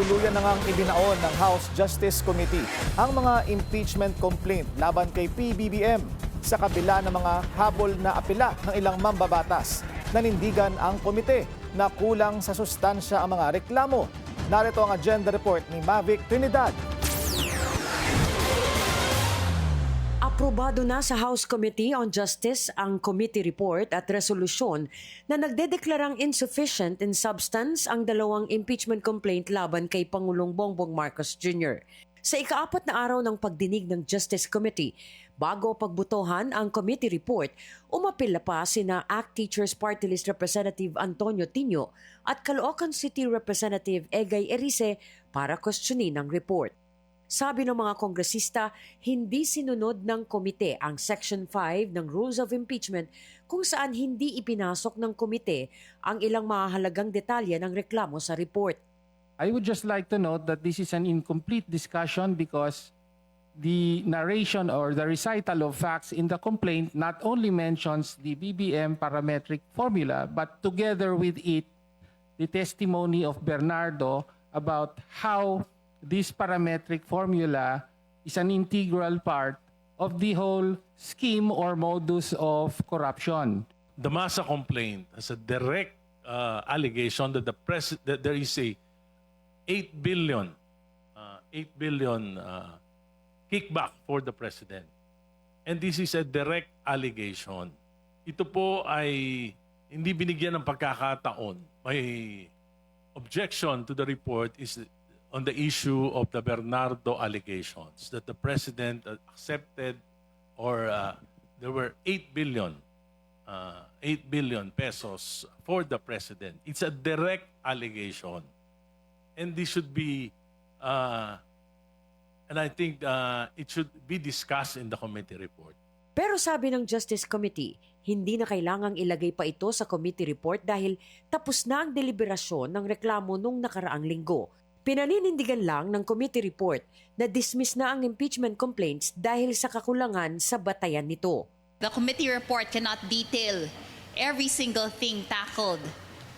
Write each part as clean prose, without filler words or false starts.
Tuluyan na ngang ibinaon ng House Justice Committee ang mga impeachment complaint laban kay PBBM sa kabila ng mga habol na apela ng ilang mambabatas. Nanindigan ang komite na kulang sa sustansya ang mga reklamo. Narito ang agenda report ni Mavic Trinidad. Aprobado na sa House Committee on Justice ang committee report at resolusyon na nagdedeklarang insufficient in substance ang dalawang impeachment complaint laban kay Pangulong Bongbong Marcos Jr. Sa ika-4 na araw ng pagdinig ng Justice Committee, bago pagbutohan ang committee report, umapila pa sina ACT Teachers Party List Representative Antonio Tino at Caloocan City Representative Egay Erice para questionin ang report. Sabi ng mga kongresista, hindi sinunod ng komite ang Section 5 ng Rules of Impeachment kung saan hindi ipinasok ng komite ang ilang mahalagang detalye ng reklamo sa report. I would just like to note that this is an incomplete discussion because the narration or the recital of facts in the complaint not only mentions the BBM parametric formula, but together with it, the testimony of Bernardo about how this parametric formula is an integral part of the whole scheme or modus of corruption. The Masa complaint has a direct allegation that that there is a 8 billion kickback for the president. And this is a direct allegation. Ito po ay hindi binigyan ng pagkakataon. May objection to the report is on the issue of the Bernardo allegations that the president accepted or there were 8 billion pesos for the president. It's a direct allegation. And this should be, and I think it should be discussed in the committee report. Pero sabi ng Justice Committee, hindi na kailangang ilagay pa ito sa committee report dahil tapos na ang deliberasyon ng reklamo nung nakaraang linggo. Pinaninindigan lang ng committee report na dismiss na ang impeachment complaints dahil sa kakulangan sa batayan nito. The committee report cannot detail every single thing tackled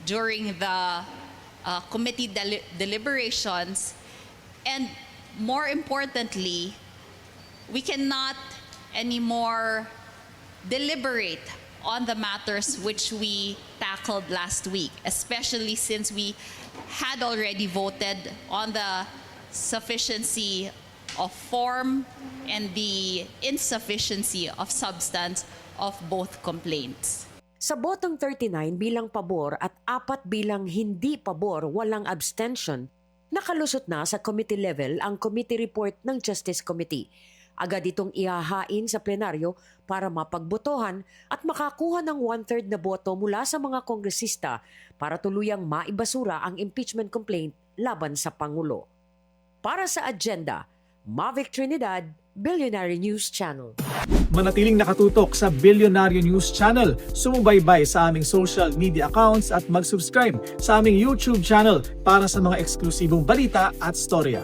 during the committee deliberations, and more importantly, we cannot anymore deliberate on the matters which we tackled last week, especially since we had already voted on the sufficiency of form and the insufficiency of substance of both complaints. Sa botong 39 bilang pabor at 4 bilang hindi pabor, walang abstention, nakalusot na sa committee level ang committee report ng Justice Committee. Agad itong ihahain sa plenaryo para mapagbotohan at makakuha ng 1/3 na boto mula sa mga kongresista para tuluyang maibasura ang impeachment complaint laban sa Pangulo. Para sa agenda, Mavic Trinidad, Billionaire News Channel. Manatiling nakatutok sa Billionaire News Channel. Sumubaybay sa aming social media accounts at mag-subscribe sa aming YouTube channel para sa mga eksklusibong balita at storya.